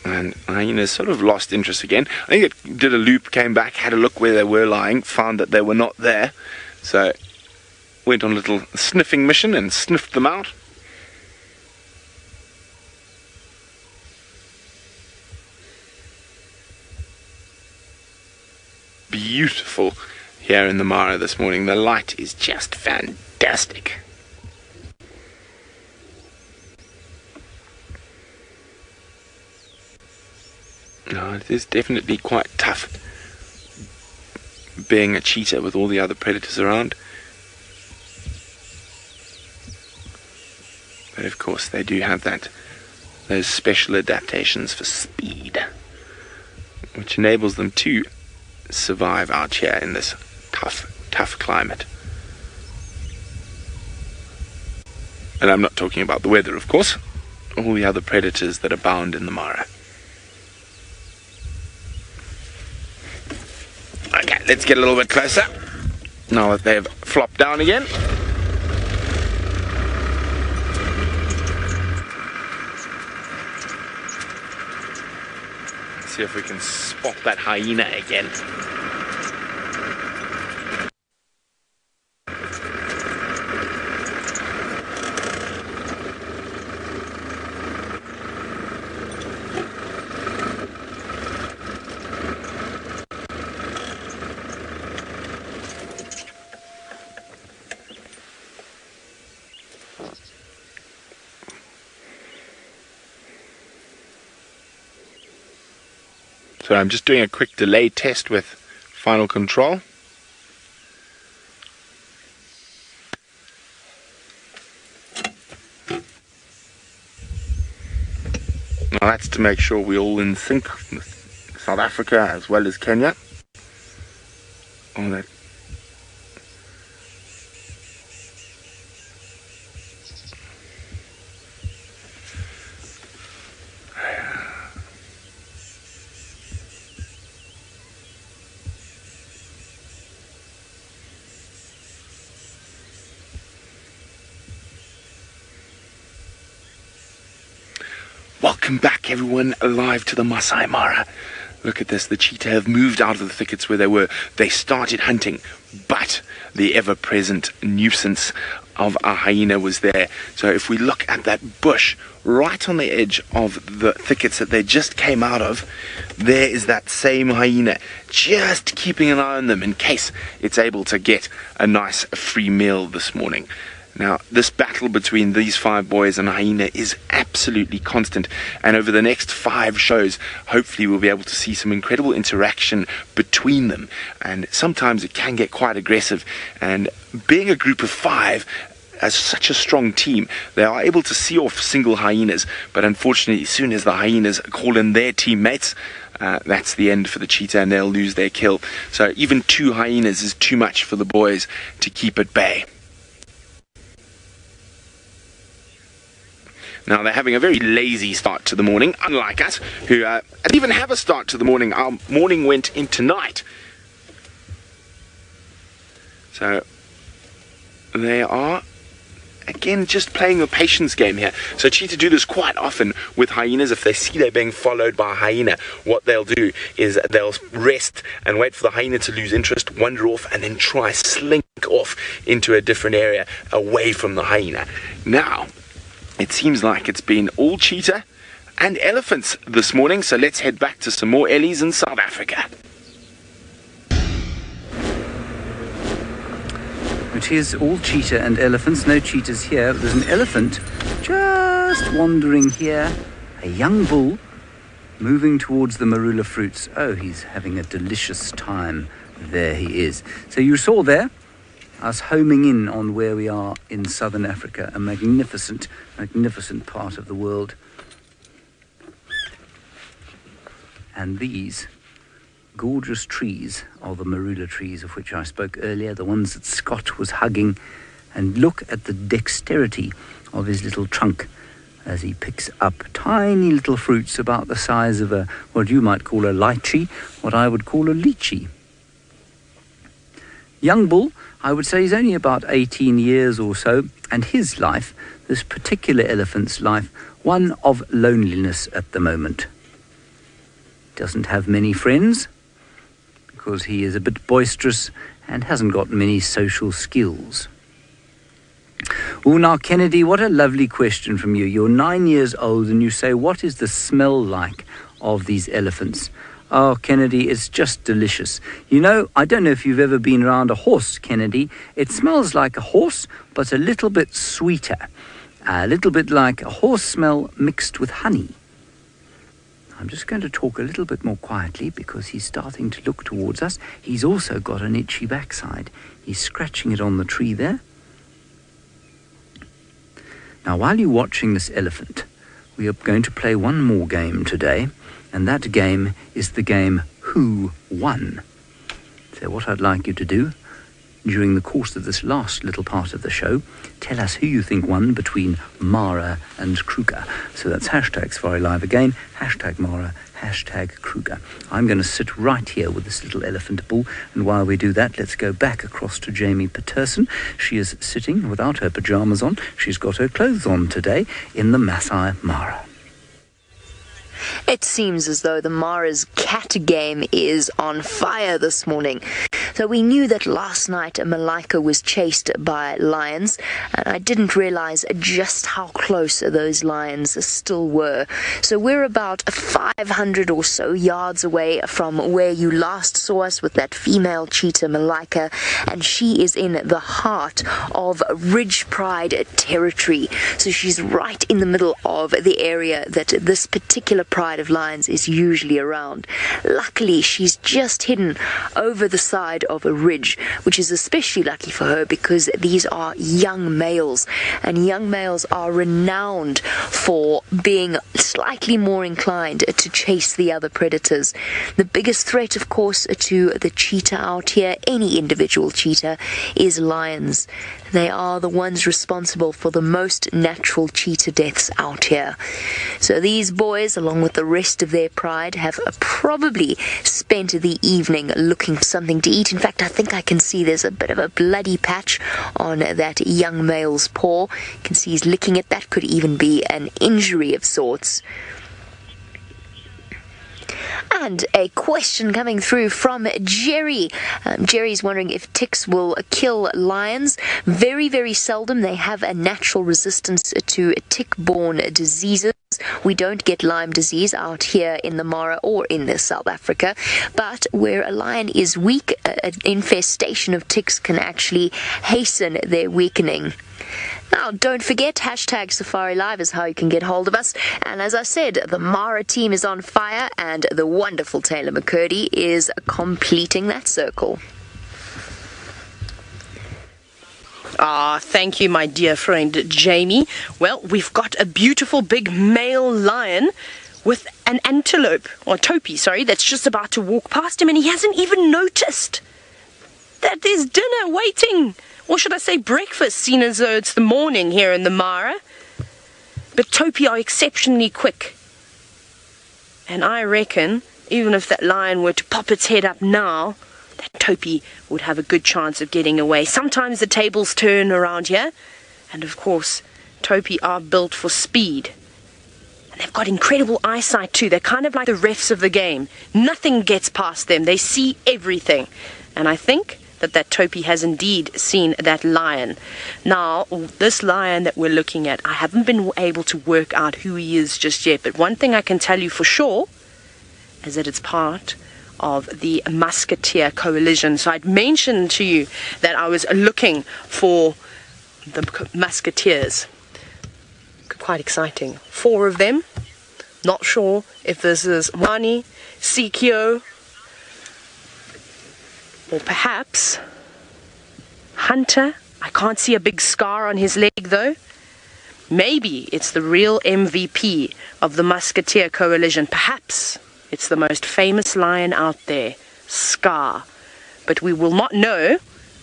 And hyenas sort of lost interest again. I think it did a loop, came back, had a look where they were lying, found that they were not there. So went on a little sniffing mission and sniffed them out. Beautiful here in the Mara this morning. The light is just fantastic. No, it is definitely quite tough being a cheetah with all the other predators around. But of course they do have those special adaptations for speed, which enables them to survive out here in this tough climate. And I'm not talking about the weather, of course. All the other predators that abound in the Mara. Okay, let's get a little bit closer, now that they've flopped down again. Let's see if we can spot that hyena again. So I'm just doing a quick delay test with final control. Now that's to make sure we're all in sync with South Africa as well as Kenya. All that. Welcome back everyone, live to the Masai Mara. Look at this, the cheetah have moved out of the thickets where they were. They started hunting, but the ever-present nuisance of a hyena was there. So if we look at that bush right on the edge of the thickets that they just came out of, there is that same hyena, just keeping an eye on them in case it's able to get a nice free meal this morning. Now, this battle between these 5 boys and a hyena is absolutely constant, and over the next 5 shows, hopefully we'll be able to see some incredible interaction between them, and sometimes it can get quite aggressive, and being a group of 5, as such a strong team, they are able to see off single hyenas, but unfortunately, as soon as the hyenas call in their teammates, that's the end for the cheetah and they'll lose their kill. So even 2 hyenas is too much for the boys to keep at bay. Now, they're having a very lazy start to the morning, unlike us, who didn't even have a start to the morning. Our morning went into night. So, they are, again, just playing a patience game here. So cheetah do this quite often with hyenas. If they see they're being followed by a hyena, what they'll do is they'll rest and wait for the hyena to lose interest, wander off, and then try slink off into a different area away from the hyena. Now, it seems like it's been all cheetah and elephants this morning, so let's head back to some more ellies in South Africa. It is all cheetah and elephants. No cheetahs here. There's an elephant just wandering here. A young bull moving towards the marula fruits. Oh, he's having a delicious time. There he is. So you saw there us homing in on where we are in southern Africa. A magnificent, magnificent part of the world. And these gorgeous trees are the marula trees of which I spoke earlier, the ones that Scott was hugging. And look at the dexterity of his little trunk as he picks up tiny little fruits about the size of what you might call a lychee, what I would call a lychee. Young bull, I would say he's only about 18 years or so, and his life, this particular elephant's life, one of loneliness at the moment. Doesn't have many friends, because he is a bit boisterous and hasn't got many social skills. Oh, now, Kennedy, what a lovely question from you. You're 9 years old and you say, what is the smell like of these elephants? Oh, Kennedy, it's just delicious. You know, I don't know if you've ever been around a horse, Kennedy. It smells like a horse, but a little bit sweeter. A little bit like a horse smell mixed with honey. I'm just going to talk a little bit more quietly because he's starting to look towards us. He's also got an itchy backside. He's scratching it on the tree there. Now, while you're watching this elephant, we are going to play one more game today, and that game is the game Who Won? So what I'd like you to do during the course of this last little part of the show, tell us who you think won between Mara and Kruger. So that's hashtag Safari Live again, hashtag Mara, hashtag Kruger. I'm going to sit right here with this little elephant bull, and while we do that, let's go back across to Jamie Patterson. She is sitting without her pyjamas on. She's got her clothes on today in the Maasai Mara. It seems as though the Mara's cat game is on fire this morning. So we knew that last night Malika was chased by lions, and I didn't realize just how close those lions still were. So we're about 500 or so yards away from where you last saw us with that female cheetah Malika, and she is in the heart of Ridge Pride territory. So she's right in the middle of the area that this particular pride of lions is usually around. Luckily, she's just hidden over the side of a ridge, which is especially lucky for her because these are young males, and young males are renowned for being slightly more inclined to chase the other predators. The biggest threat, of course, to the cheetah out here, any individual cheetah, is lions. They are the ones responsible for the most natural cheetah deaths out here. So these boys, along with the rest of their pride, have probably spent the evening looking for something to eat. In fact, I think I can see there's a bit of a bloody patch on that young male's paw. You can see he's licking it. That could even be an injury of sorts. And a question coming through from Jerry. Jerry's wondering if ticks will kill lions. Very, very seldom. They have a natural resistance to tick-borne diseases. We don't get Lyme disease out here in the Mara or in South Africa, but where a lion is weak, an infestation of ticks can actually hasten their weakening. Now, don't forget, hashtag Safari Live is how you can get hold of us. And as I said, the Mara team is on fire, and the wonderful Taylor McCurdy is completing that circle. Thank you, my dear friend Jamie. Well, we've got a beautiful big male lion with an antelope, or topie, sorry, that's just about to walk past him, and he hasn't even noticed that there's dinner waiting. Or should I say breakfast, seeing as though it's the morning here in the Mara. But topie are exceptionally quick. And I reckon, even if that lion were to pop its head up now, that Topi would have a good chance of getting away. Sometimes the tables turn around here, and of course, Topi are built for speed. And they've got incredible eyesight too. They're kind of like the refs of the game. Nothing gets past them. They see everything. And I think that Topi has indeed seen that lion. Now, this lion that we're looking at, I haven't been able to work out who he is just yet. But one thing I can tell you for sure is that it's part of the Musketeer coalition. So I'd mentioned to you that I was looking for the Musketeers. Quite exciting. 4 of them. Not sure if this is Wani, Sikio, or perhaps Hunter. I can't see a big scar on his leg though. Maybe it's the real MVP of the Musketeer coalition. Perhaps it's the most famous lion out there, Scar. But we will not know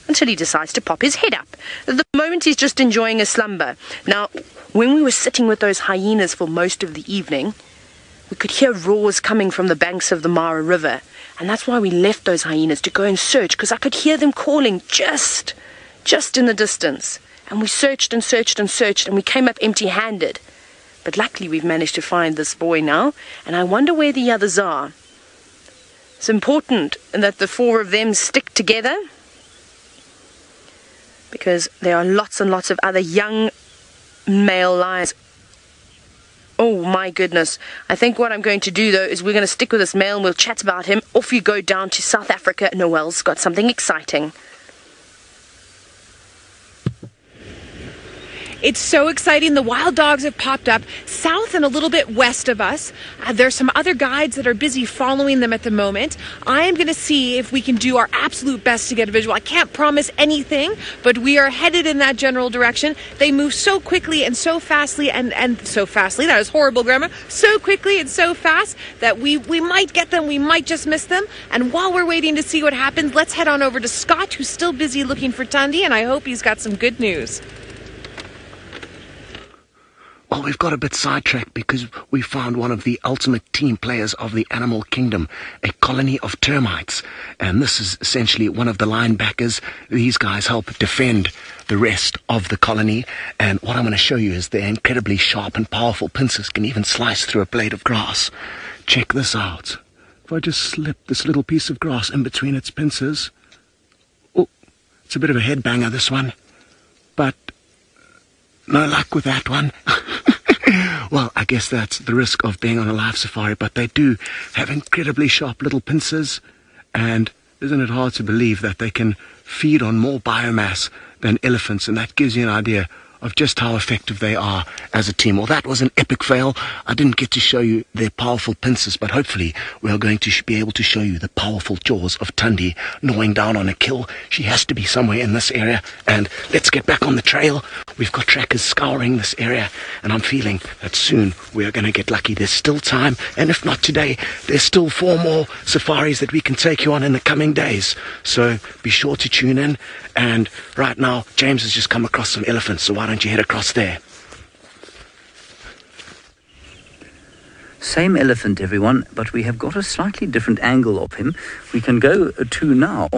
until he decides to pop his head up. At the moment he's just enjoying a slumber. Now, when we were sitting with those hyenas for most of the evening, we could hear roars coming from the banks of the Mara River. And that's why we left those hyenas to go and search, because I could hear them calling just in the distance. And we searched and searched and searched, and we came up empty-handed. But luckily we've managed to find this boy now, and I wonder where the others are. It's important that the 4 of them stick together, because there are lots and lots of other young male lions. Oh my goodness. I think what I'm going to do though is we're going to stick with this male and we'll chat about him. Off you go down to South Africa. Noel's got something exciting. It's so exciting. The wild dogs have popped up south and a little bit west of us. There's some other guides that are busy following them at the moment. I am going to see if we can do our absolute best to get a visual. I can't promise anything, but we are headed in that general direction. They move so quickly and so fastly and so fastly. That is horrible grammar. So quickly and so fast that we might get them. We might just miss them. And while we're waiting to see what happens, let's head on over to Scott, who's still busy looking for Tundi, and I hope he's got some good news. Well, we've got a bit sidetracked because we found one of the ultimate team players of the animal kingdom, a colony of termites. And this is essentially one of the linebackers. These guys help defend the rest of the colony. And what I'm going to show you is their incredibly sharp and powerful pincers can even slice through a blade of grass. Check this out. If I just slip this little piece of grass in between its pincers. Oh, it's a bit of a headbanger, this one. But no luck with that one. Well, I guess that's the risk of being on a live safari, but they do have incredibly sharp little pincers, and isn't it hard to believe that they can feed on more biomass than elephants, and that gives you an idea of just how effective they are as a team. Well, that was an epic fail. I didn't get to show you their powerful pincers, but hopefully we are going to be able to show you the powerful jaws of Tundi gnawing down on a kill. She has to be somewhere in this area, and let's get back on the trail. We've got trackers scouring this area, and I'm feeling that soon we are going to get lucky. There's still time, and if not today, there's still 4 more safaris that we can take you on in the coming days. So be sure to tune in. And right now, James has just come across some elephants, so why don't you head across there? Same elephant, everyone, but we have got a slightly different angle of him. We can go to now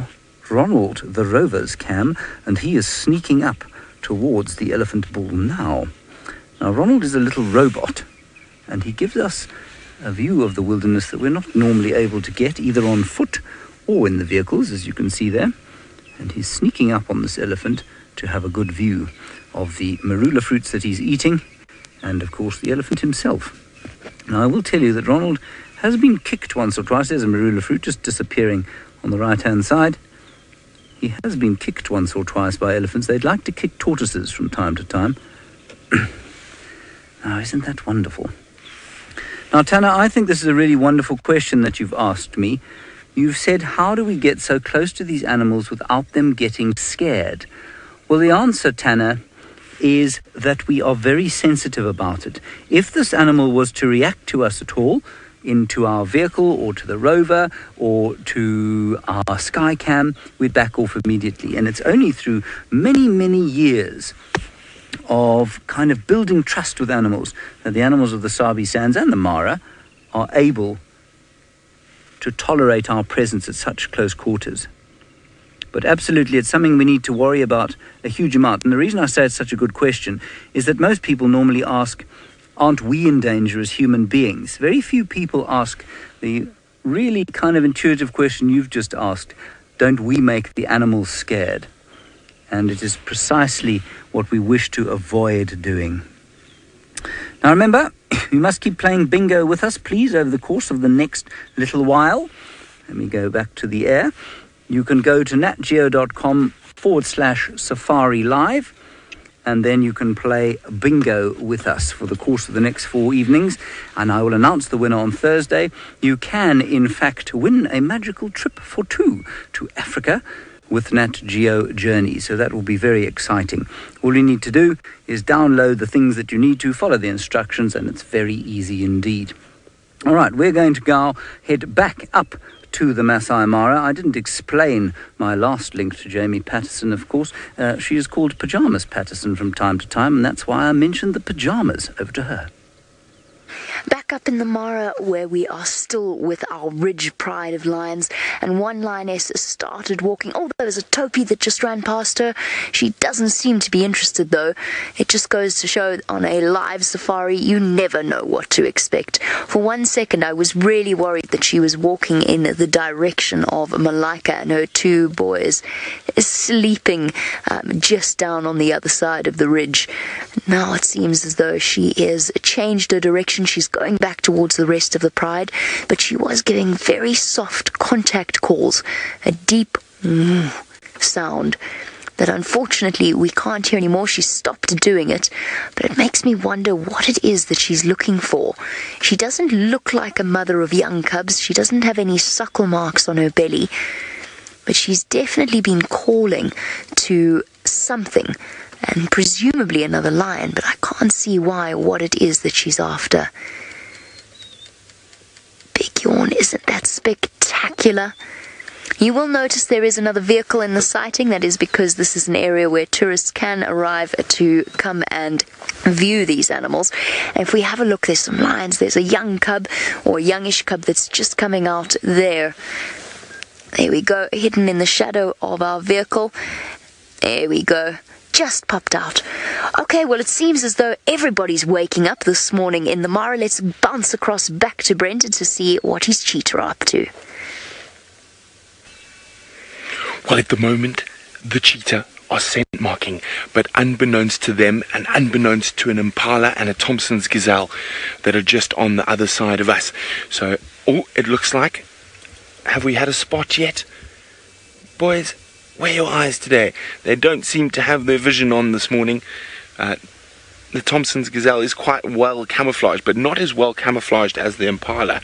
Ronald, the rover's cam, and he is sneaking up towards the elephant bull now. Now, Ronald is a little robot, and he gives us a view of the wilderness that we're not normally able to get, either on foot or in the vehicles, as you can see there. And he's sneaking up on this elephant to have a good view of the marula fruits that he's eating, and of course the elephant himself. Now, I will tell you that Ronald has been kicked once or twice. There's a marula fruit just disappearing on the right-hand side. He has been kicked once or twice by elephants. They'd like to kick tortoises from time to time. Now, isn't that wonderful? Now, Tana, I think this is a really wonderful question that you've asked me. You've said, how do we get so close to these animals without them getting scared? Well, the answer, Tana, is that we are very sensitive about it. If this animal was to react to us at all, into our vehicle or to the rover or to our skycam, we'd back off immediately. And it's only through many, many years of kind of building trust with animals that the animals of the Sabi Sands and the Mara are able to tolerate our presence at such close quarters. But absolutely, it's something we need to worry about a huge amount. And the reason I say it's such a good question is that most people normally ask, aren't we in danger as human beings? Very few people ask the really kind of intuitive question you've just asked, don't we make the animals scared? And it is precisely what we wish to avoid doing. Now remember, you must keep playing bingo with us, please, over the course of the next little while. Let me go back to the air. You can go to natgeo.com/Safari Live, and then you can play bingo with us for the course of the next 4 evenings, and I will announce the winner on Thursday. You can, in fact, win a magical trip for 2 to Africa with Nat Geo Journey, so that will be very exciting. All you need to do is download the things that you need to, follow the instructions, and it's very easy indeed. All right, we're going to go head back up to the Masai Mara. I didn't explain my last link to Jamie Patterson, of course. She is called Pyjamas Patterson from time to time, and that's why I mentioned the pyjamas. Over to her. Back up in the Mara, where we are still with our ridge pride of lions, and one lioness started walking. Oh, there was a topi that just ran past her. She doesn't seem to be interested, though. It just goes to show on a live safari, you never know what to expect. For 1 second, I was really worried that she was walking in the direction of Malika and her 2 boys, sleeping just down on the other side of the ridge. Now it seems as though she has changed her direction. She's going back towards the rest of the pride, but she was giving very soft contact calls, a deep sound that unfortunately we can't hear anymore. She stopped doing it, but it makes me wonder what it is that she's looking for. She doesn't look like a mother of young cubs. She doesn't have any suckle marks on her belly, but she's definitely been calling to something, and presumably another lion, but I can't see what it is that she's after. Big yawn, isn't that spectacular? You will notice there is another vehicle in the sighting. That is because this is an area where tourists can arrive to come and view these animals. And if we have a look, there's some lions. There's a young cub, or a youngish cub, that's just coming out there. There we go, hidden in the shadow of our vehicle. There we go. Just popped out. Okay, well, it seems as though everybody's waking up this morning in the Mara. Let's bounce across back to Brent to see what his cheetah are up to. Well, at the moment, the cheetah are scent marking, but unbeknownst to them and unbeknownst to an impala and a Thompson's gazelle that are just on the other side of us. So, it looks like, have we had a spot yet? Boys, where are your eyes today? They don't seem to have their vision on this morning. The Thompson's gazelle is quite well camouflaged, but not as well camouflaged as the impala.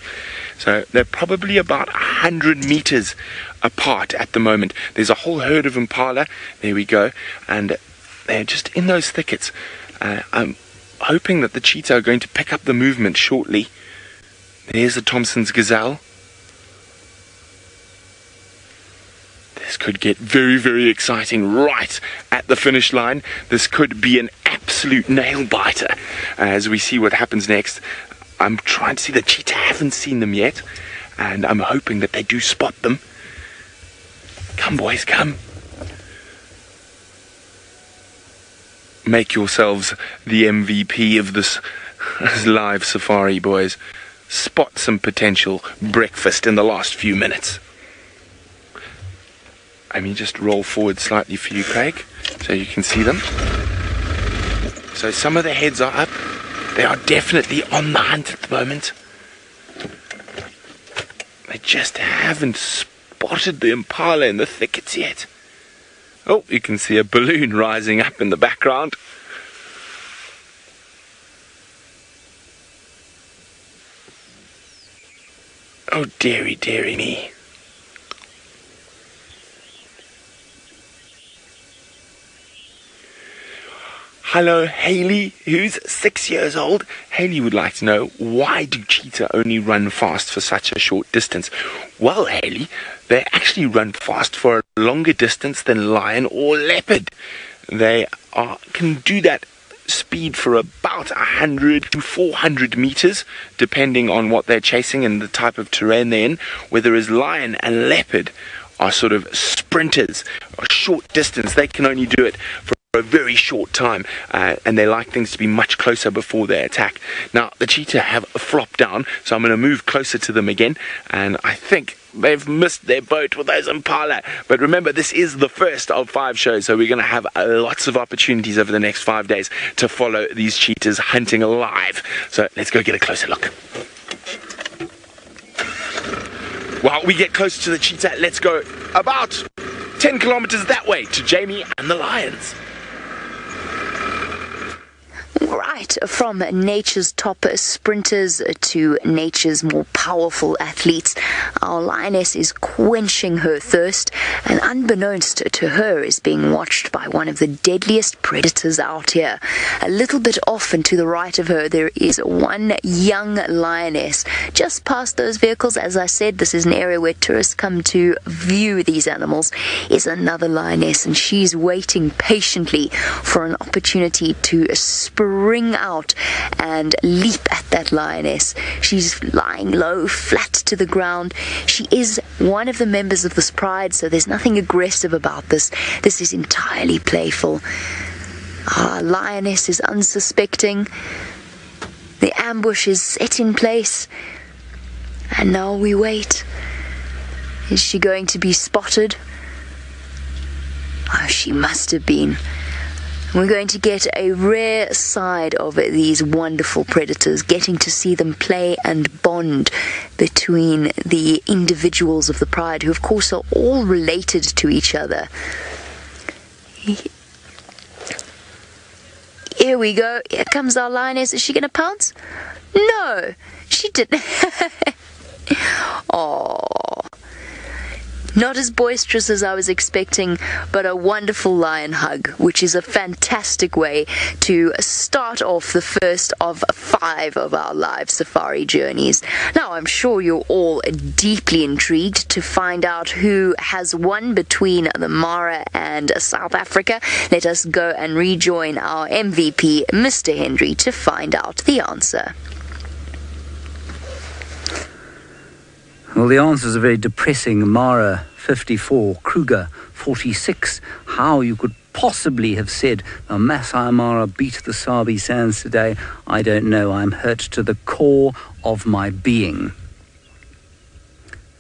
So they're probably about 100 meters apart at the moment. There's a whole herd of impala. There we go. And they're just in those thickets. I'm hoping that the cheetah are going to pick up the movement shortly. There's the Thompson's gazelle. This could get very, very exciting right at the finish line. This could be an absolute nail-biter as we see what happens next. I'm trying to see the cheetah. I haven't seen them yet, and I'm hoping that they do spot them. Come, boys, come. Make yourselves the MVP of this live safari, boys. Spot some potential breakfast in the last few minutes. Let me just roll forward slightly for you, Craig, so you can see them. So some of the heads are up. They are definitely on the hunt at the moment. They just haven't spotted the impala in the thickets yet. Oh, you can see a balloon rising up in the background. Oh, dearie, dearie me. Hello, Haley, who's 6 years old. Haley would like to know, why do cheetah only run fast for such a short distance? Well, Haley, they actually run fast for a longer distance than lion or leopard. They can do that speed for about 100 to 400 meters, depending on what they're chasing and the type of terrain they're in, whereas lion and leopard are sort of sprinters, a short distance. They can only do it for a very short time, and they like things to be much closer before they attack. Now, the cheetah have flopped down, so I'm going to move closer to them again, and I think they've missed their boat with those impala. But remember, this is the first of 5 shows, so we're going to have lots of opportunities over the next 5 days to follow these cheetahs hunting live. So let's go get a closer look. While we get closer to the cheetah, let's go about 10 kilometers that way to Jamie and the lions. Right, from nature's top sprinters to nature's more powerful athletes, our lioness is quenching her thirst, and unbeknownst to her is being watched by one of the deadliest predators out here. A little bit off and to the right of her, there is one young lioness. Just past those vehicles, as I said, this is an area where tourists come to view these animals, is another lioness, and she's waiting patiently for an opportunity to spring out and leap at that lioness. She's lying low, flat to the ground. She is one of the members of this pride, so there's nothing aggressive about this. This is entirely playful. Our lioness is unsuspecting. The ambush is set in place, and now we wait. Is she going to be spotted? Oh, she must have been. We're going to get a rare side of these wonderful predators, getting to see them play and bond between the individuals of the pride, who of course are all related to each other. Here we go. Here comes our lioness. Is she going to pounce? No, she didn't. Oh. Not as boisterous as I was expecting, but a wonderful lion hug, which is a fantastic way to start off the first of 5 of our live safari journeys. Now, I'm sure you're all deeply intrigued to find out who has won between the Mara and South Africa. Let us go and rejoin our MVP, Mr. Henry, to find out the answer. Well, the answers are very depressing. Mara, 54. Kruger, 46. How you could possibly have said the Masai Mara beat the Sabi sands today, I don't know. I'm hurt to the core of my being.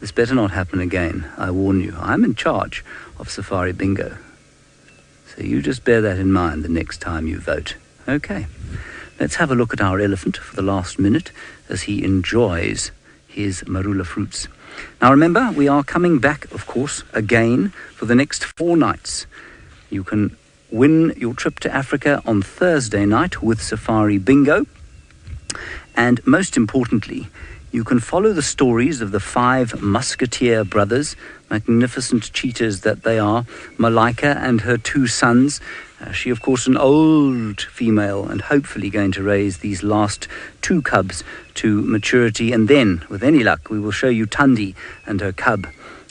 This better not happen again, I warn you. I'm in charge of Safari Bingo. So you just bear that in mind the next time you vote. Okay, let's have a look at our elephant for the last minute as he enjoys his marula fruits. Now remember, we are coming back, of course, again for the next 4 nights. You can win your trip to Africa on Thursday night with Safari Bingo. And most importantly, you can follow the stories of the 5 Musketeer brothers, magnificent cheetahs that they are, Malika and her 2 sons. She, of course, an old female and hopefully going to raise these last 2 cubs to maturity. And then, with any luck, we will show you Thandi and her cub.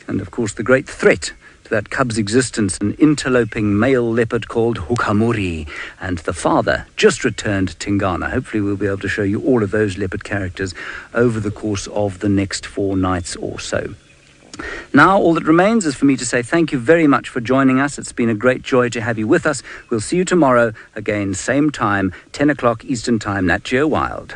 And, of course, the great threat to that cub's existence, an interloping male leopard called Hukamuri. And the father just returned Tingana. Hopefully we'll be able to show you all of those leopard characters over the course of the next 4 nights or so. Now, all that remains is for me to say thank you very much for joining us. It's been a great joy to have you with us. We'll see you tomorrow, again, same time, 10 o'clock Eastern Time, Nat Geo Wild.